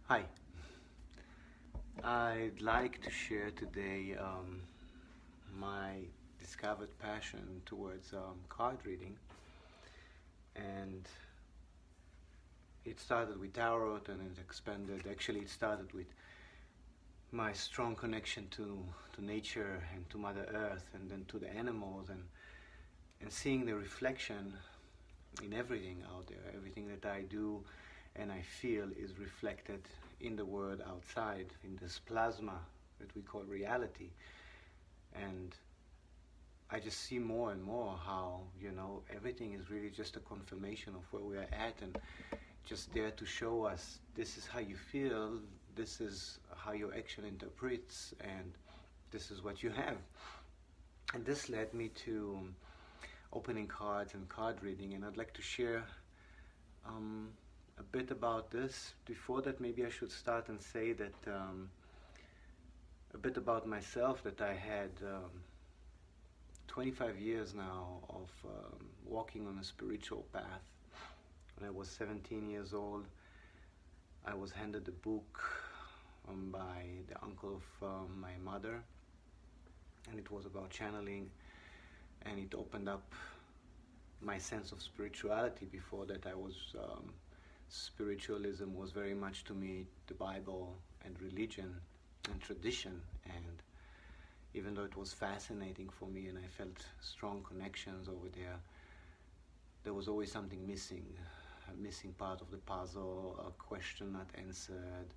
Hi, I'd like to share today my discovered passion towards card reading, and it started with tarot and it expanded. Actually, it started with my strong connection to nature and to Mother Earth, and then to the animals, and seeing the reflection in everything out there. Everything that I do and I feel is reflected in the world outside, in this plasma that we call reality. And I just see more and more how, everything is really just a confirmation of where we are at, and just there to show us this is how you feel, this is how your action interprets, and this is what you have. And this led me to opening cards and card reading, and I'd like to share a bit about this. Before that, maybe I should start and say that a bit about myself, that I had 25 years now of walking on a spiritual path. When I was 17 years old, I was handed a book by the uncle of my mother, and it was about channeling, and it opened up my sense of spirituality. Before that, spiritualism was very much to me the Bible and religion and tradition, and even though it was fascinating for me and I felt strong connections over there, there was always something missing, a missing part of the puzzle, a question not answered,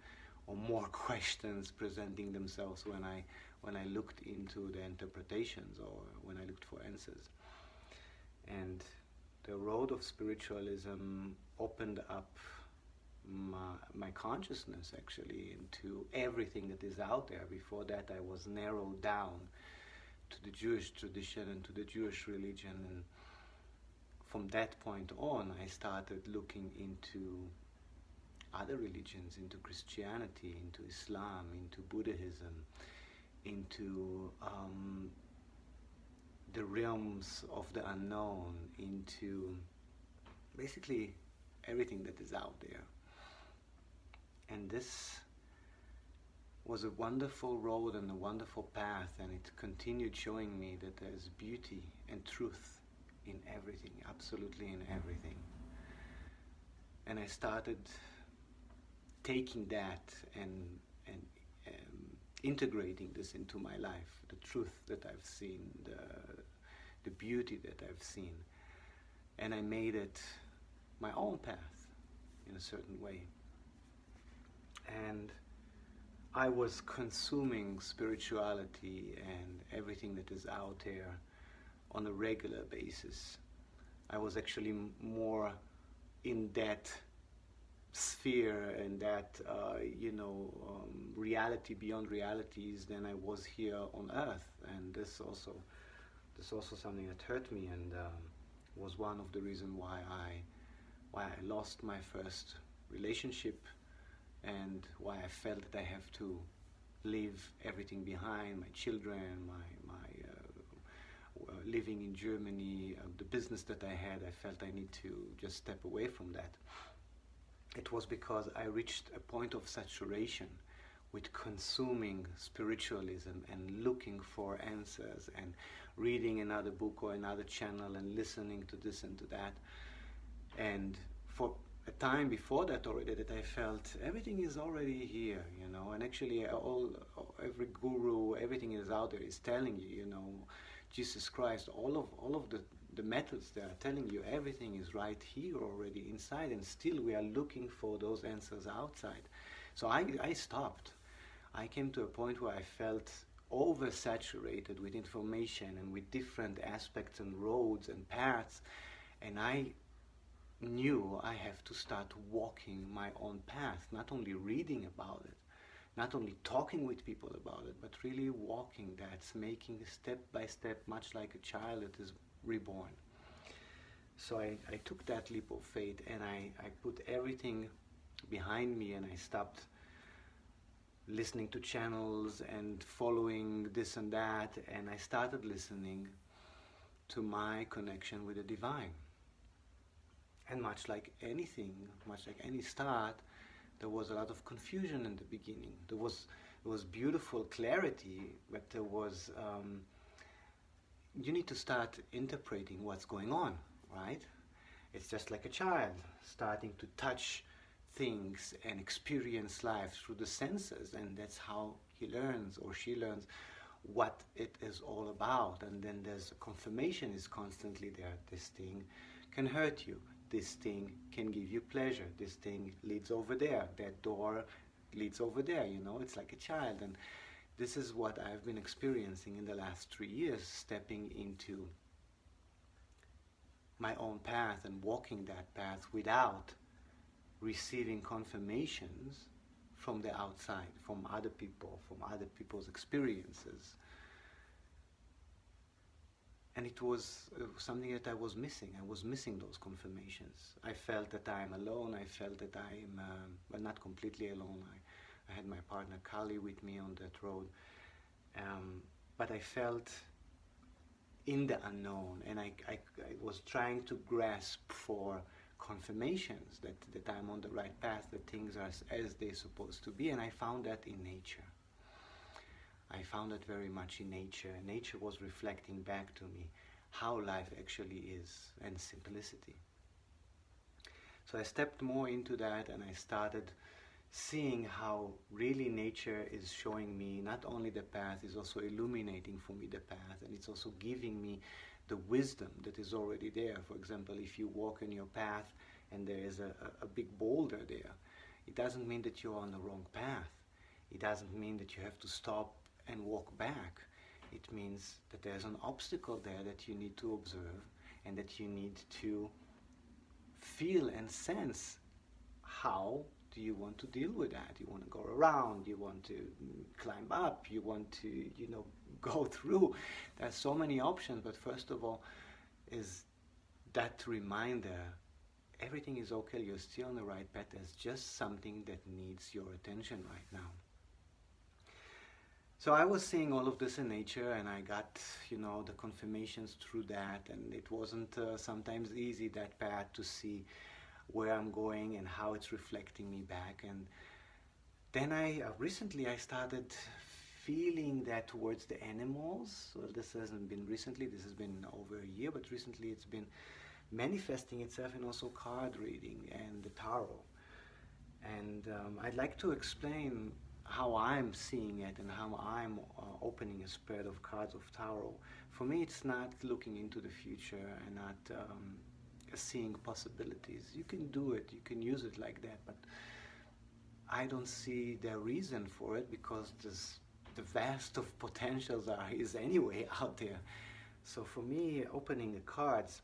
or more questions presenting themselves when I looked into the interpretations or when I looked for answers. And the road of spiritualism opened up my consciousness actually into everything that is out there. Before that, I was narrowed down to the Jewish tradition and to the Jewish religion, and from that point on I started looking into other religions, into Christianity, into Islam, into Buddhism, into the realms of the unknown, into basically everything that is out there. And this was a wonderful road and a wonderful path, and it continued showing me that there's beauty and truth in everything, absolutely in everything. And I started taking that and integrating this into my life, the truth that I've seen, the beauty that I've seen, and I made it my own path in a certain way. And I was consuming spirituality and everything that is out there on a regular basis. I was actually more in that sphere and that reality beyond realities than I was here on earth. And this also something that hurt me, and was one of the reasons why I lost my first relationship, and why I felt that I have to leave everything behind, my children, my living in Germany, the business that I had. I felt I need to just step away from that. It was because I reached a point of saturation with consuming spiritualism and looking for answers and reading another book or another channel and listening to this and to that. And for a time before that already, that I felt everything is already here, and actually every guru, everything is out there, is telling you, Jesus Christ, all of the methods they are telling you, everything is right here already inside, and still we are looking for those answers outside. So I stopped. I came to a point where I felt oversaturated with information and with different aspects and roads and paths, and I knew I have to start walking my own path, not only reading about it, not only talking with people about it, but really walking that, making step by step, much like a child that is reborn. So I took that leap of faith, and I put everything behind me, and I stopped listening to channels and following this and that, and I started listening to my connection with the divine. And much like anything, much like any start, There was a lot of confusion in the beginning. There was beautiful clarity, but there was you need to start interpreting what's going on, right? It's just like a child starting to touch things and experience life through the senses, and that's how he learns or she learns what it is all about. And then there's confirmation is constantly there. This thing can hurt you. This thing can give you pleasure. This thing leads over there. That door leads over there. You know, it's like a child. And this is what I've been experiencing in the last 3 years, stepping into my own path and walking that path without receiving confirmations from the outside, from other people, from other people's experiences. And it was something that I was missing. I was missing those confirmations. I felt that I am alone. I felt that I am, well, not completely alone. I had my partner Kali with me on that road. But I felt in the unknown, and I was trying to grasp for confirmations that I'm on the right path, that things are as they're supposed to be, and I found that in nature. I found that very much in nature. Nature was reflecting back to me how life actually is, and simplicity. So I stepped more into that, and I started seeing how really nature is showing me not only the path, is also illuminating for me the path, and it's also giving me the wisdom that is already there. For example, if you walk in your path and there is a big boulder there, it doesn't mean that you're on the wrong path. It doesn't mean that you have to stop and walk back. It means that there's an obstacle there that you need to observe, and that you need to feel and sense how do you want to deal with that. You want to go around, you want to climb up, you want to, you know, go through. There's so many options, but first of all is that reminder, everything is okay, you're still on the right path. There's just something that needs your attention right now. So I was seeing all of this in nature, and I got, you know, the confirmations through that, and it wasn't sometimes easy, that path, to see where I'm going and how it's reflecting me back. And then recently I started feeling that towards the animals. Well, this hasn't been recently, this has been over a year, but recently it's been manifesting itself in also card reading and the tarot. And I'd like to explain how I'm seeing it and how I'm opening a spread of cards of tarot. For me, it's not looking into the future and not seeing possibilities. You can do it, you can use it like that, but I don't see the reason for it, because the vast of potentials is anyway out there. So for me, opening the cards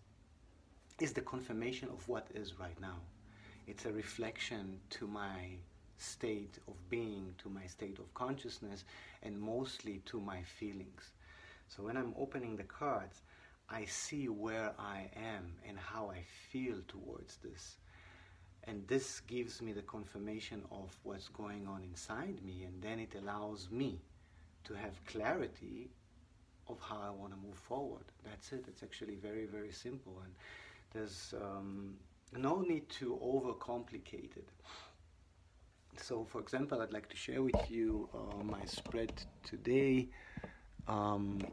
is the confirmation of what is right now. It's a reflection to my state of being, to my state of consciousness, and mostly to my feelings. So when I'm opening the cards, I see where I am and how I feel towards this. And this gives me the confirmation of what's going on inside me, and then it allows me to have clarity of how I want to move forward. That's it. It's actually very, very simple, and there's no need to overcomplicate it. So, for example, I'd like to share with you my spread today. And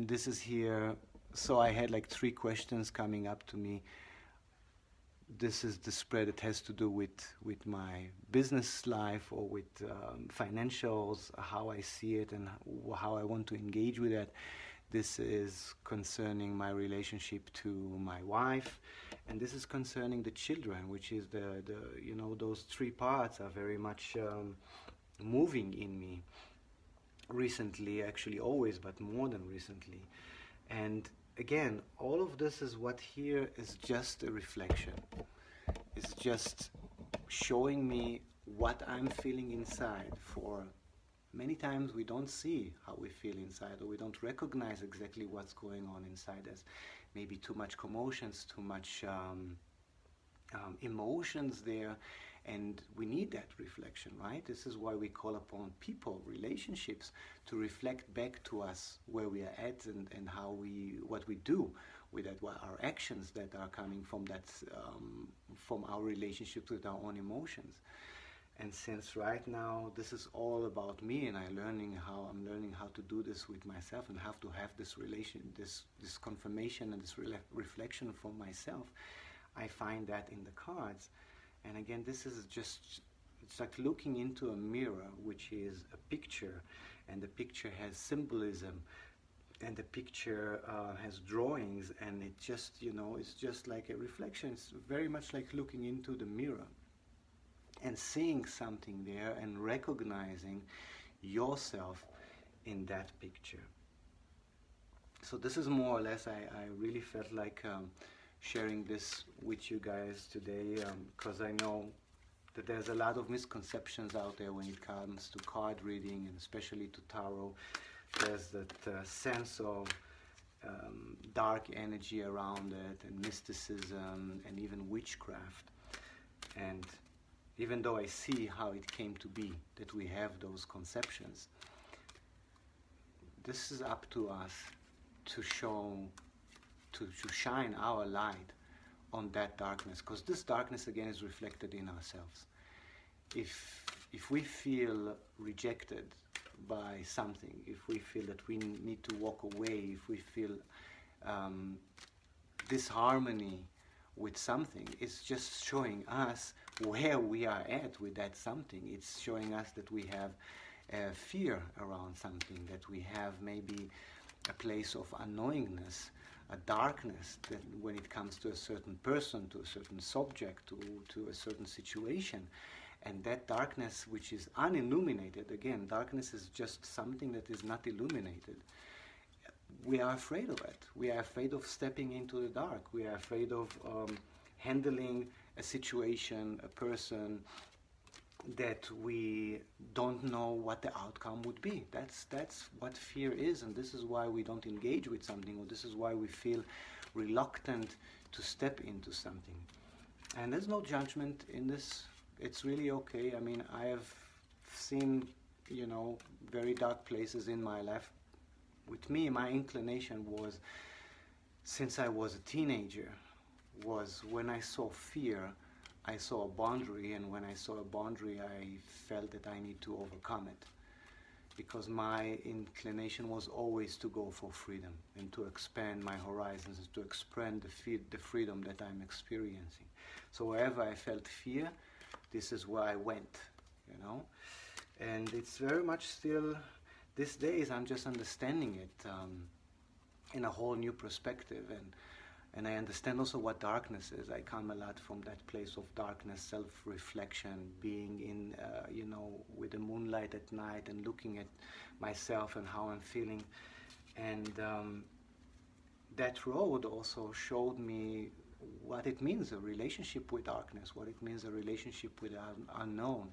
this is here. So I had like 3 questions coming up to me. This is the spread that has to do with my business life, or with financials, how I see it and how I want to engage with it. This is concerning my relationship to my wife, and this is concerning the children, which is the you know, those 3 parts are very much moving in me recently, actually always, but more than recently. And again, all of this is what here is just a reflection. It's just showing me what I'm feeling inside. For many times we don't see how we feel inside, or we don't recognize exactly what's going on inside us. Maybe too much commotions, too much emotions there, and we need that reflection, right? This is why we call upon people, relationships, to reflect back to us where we are at, and how what we do with that, what our actions that are coming from that, from our relationships with our own emotions. And since right now this is all about me, and I'm learning how to do this with myself, and how to have this this confirmation and this reflection for myself, I find that in the cards. And again, this is just, it's like looking into a mirror, which is a picture, and the picture has symbolism, and the picture has drawings, and it just, it's just like a reflection. It's very much like looking into the mirror and seeing something there and recognizing yourself in that picture. So this is more or less, I really felt like sharing this with you guys today, because I know that there's a lot of misconceptions out there when it comes to card reading, and especially to tarot. There's that sense of dark energy around it, and mysticism, and even witchcraft. And even though I see how it came to be that we have those conceptions, this is up to us to shine our light on that darkness, because this darkness again is reflected in ourselves. If we feel rejected by something, if we feel that we need to walk away, if we feel disharmony with something, it's just showing us where we are at with that something. It's showing us that we have fear around something, that we have maybe a place of unknowingness, a darkness, that when it comes to a certain person, to a certain subject, to a certain situation. And that darkness, which is unilluminated, again, darkness is just something that is not illuminated. We are afraid of it. We are afraid of stepping into the dark. We are afraid of handling a situation, a person that we don't know what the outcome would be. That's what fear is, and this is why we don't engage with something, or this is why we feel reluctant to step into something. And there's no judgment in this. It's really okay. I mean, I have seen, very dark places in my life. With me, my inclination was, since I was a teenager, was when I saw fear, I saw a boundary, and when I saw a boundary, I felt that I need to overcome it. Because my inclination was always to go for freedom, and to expand my horizons, and to expand the freedom that I'm experiencing. So wherever I felt fear, this is where I went, And it's very much still, these days I'm just understanding it in a whole new perspective, and I understand also what darkness is. I come a lot from that place of darkness, self-reflection, being in, with the moonlight at night and looking at myself and how I'm feeling. And that road also showed me what it means, a relationship with darkness, what it means, a relationship with unknown,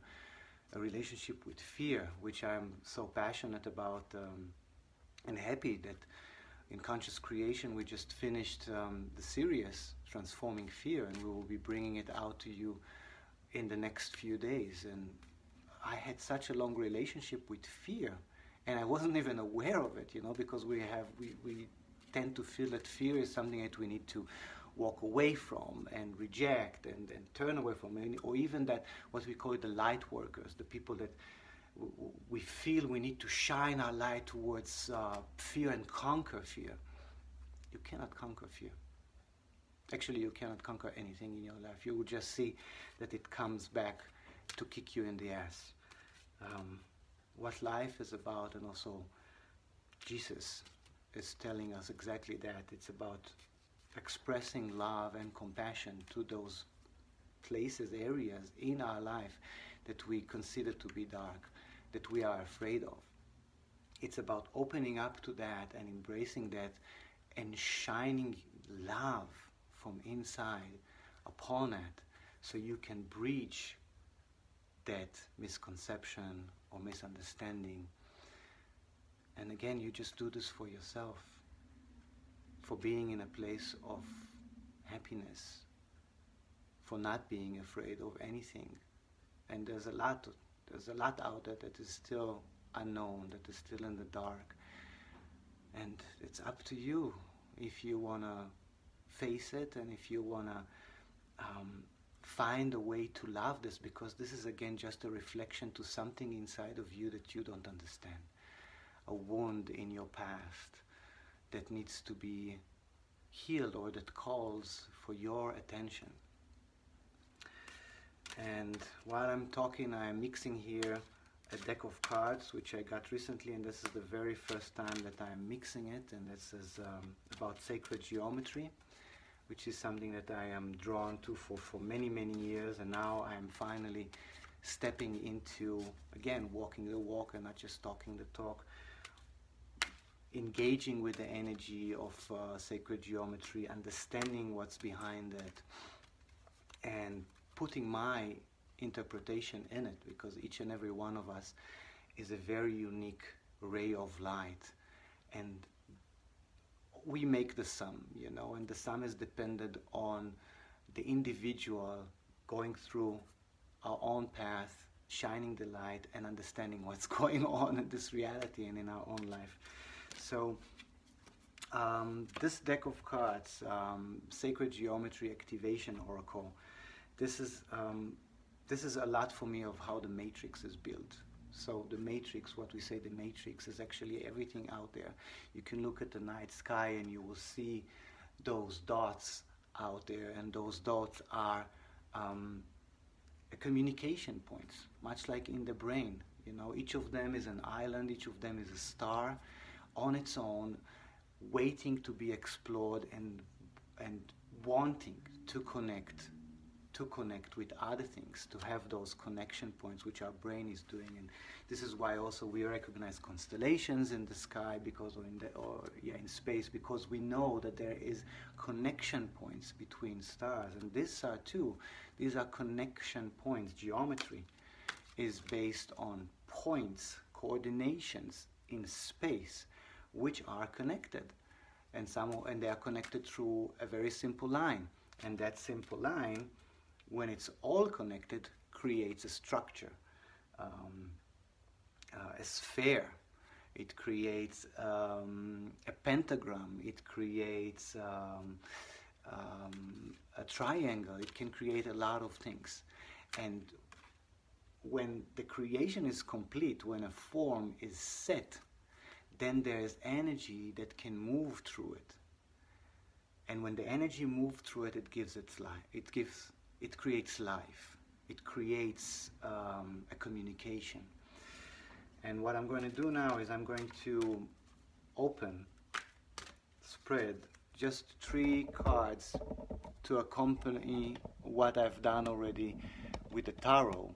a relationship with fear, which I'm so passionate about, and happy that in Conscious Creation we just finished the series Transforming Fear, and we will be bringing it out to you in the next few days. And I had such a long relationship with fear, and I wasn't even aware of it, because we tend to feel that fear is something that we need to walk away from and reject and turn away from, or even that what we call the light workers, the people that we feel we need to shine our light towards fear and conquer fear. You cannot conquer fear. Actually, you cannot conquer anything in your life. You will just see that it comes back to kick you in the ass. What life is about, and also Jesus is telling us exactly that. It's about expressing love and compassion to those places, areas in our life that we consider to be dark, that we are afraid of. It's about opening up to that and embracing that and shining love from inside upon it, so you can breach that misconception or misunderstanding. And again, you just do this for yourself, for being in a place of happiness, for not being afraid of anything. And there's a lot out there that is still unknown, that is still in the dark. And it's up to you if you want to face it, and if you want to find a way to love this, because this is again just a reflection to something inside of you that you don't understand, a wound in your past that needs to be healed or that calls for your attention. And while I'm talking, I'm mixing here a deck of cards which I got recently, and this is the very first time that I'm mixing it, and this is about sacred geometry, which is something that I am drawn to for many years, and now I'm finally stepping into, again, walking the walk and not just talking the talk, engaging with the energy of sacred geometry, understanding what's behind it, and putting my interpretation in it, because each and every one of us is a very unique ray of light, and we make the sum, you know, and the sum is dependent on the individual going through our own path, shining the light and understanding what's going on in this reality and in our own life. So this deck of cards, Sacred Geometry Activation Oracle, this is a lot for me of how the matrix is built. So the matrix, what we say the matrix, is actually everything out there. You can look at the night sky and you will see those dots out there, and those dots are communication points, much like in the brain. You know, each of them is an island, each of them is a star on its own, waiting to be explored and wanting to connect with other things, to have those connection points which our brain is doing. And this is why also we recognize constellations in the sky, because in space, because we know that there is connection points between stars, and these are connection points. Geometry is based on points, coordinations in space which are connected, and they are connected through a very simple line, and that simple line, when it's all connected, creates a structure, a sphere. It creates a pentagram. It creates a triangle. It can create a lot of things. And when the creation is complete, when a form is set, then there is energy that can move through it. And when the energy moves through it, it gives its life. It creates life. It creates a communication. And what I'm going to do now is I'm going to spread just 3 cards to accompany what I've done already with the tarot.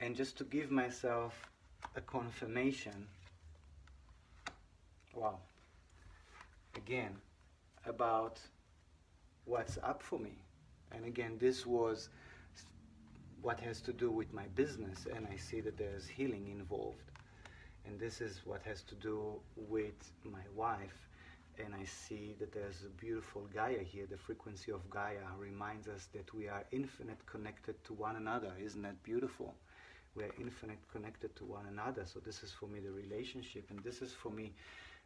And just to give myself a confirmation, again, about what's up for me. And again, this was what has to do with my business, and I see that there's healing involved. And this is what has to do with my wife, and I see that there's a beautiful Gaia here. The frequency of Gaia reminds us that we are infinite connected to one another. Isn't that beautiful? We are infinite connected to one another. So this is for me the relationship, and this is for me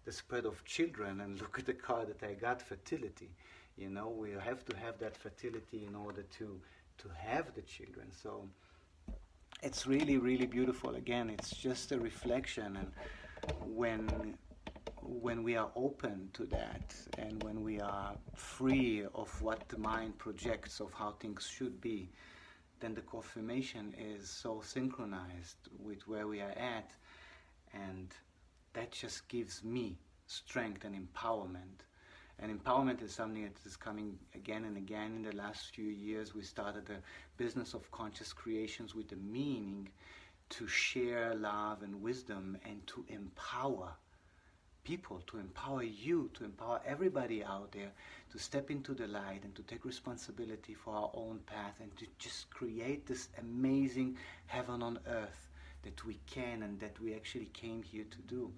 the spread of children. And look at the card that I got, fertility. You know, we have to have that fertility in order to have the children. So it's really, really beautiful. Again, it's just a reflection, and when we are open to that, and when we are free of what the mind projects of how things should be, then the confirmation is so synchronized with where we are at, and that just gives me strength and empowerment. And empowerment is something that is coming again and again. In the last few years, we started the business of conscious creations with the meaning to share love and wisdom and to empower people, to empower you, to empower everybody out there to step into the light and to take responsibility for our own path, and to just create this amazing heaven on earth that we can and that we actually came here to do.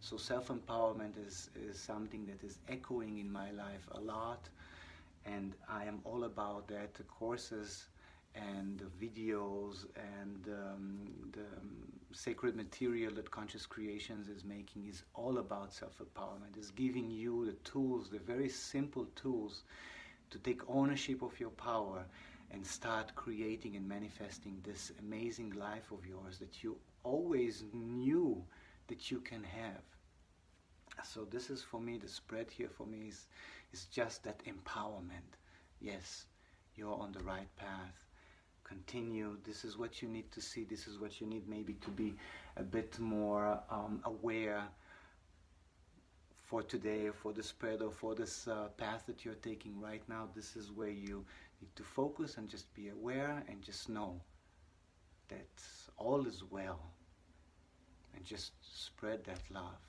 So self-empowerment is something that is echoing in my life a lot, and I am all about that. The courses and the videos and the sacred material that Conscious Creations is making is all about self-empowerment. It's giving you the tools, the very simple tools, to take ownership of your power and start creating and manifesting this amazing life of yours that you always knew that you can have. So this is, for me, the spread here for me is just that empowerment. Yes, you're on the right path. Continue. This is what you need to see. This is what you need maybe to be a bit more aware for today, for the spread, or for this path that you're taking right now. This is where you need to focus and just be aware and just know that all is well, and just spread that love.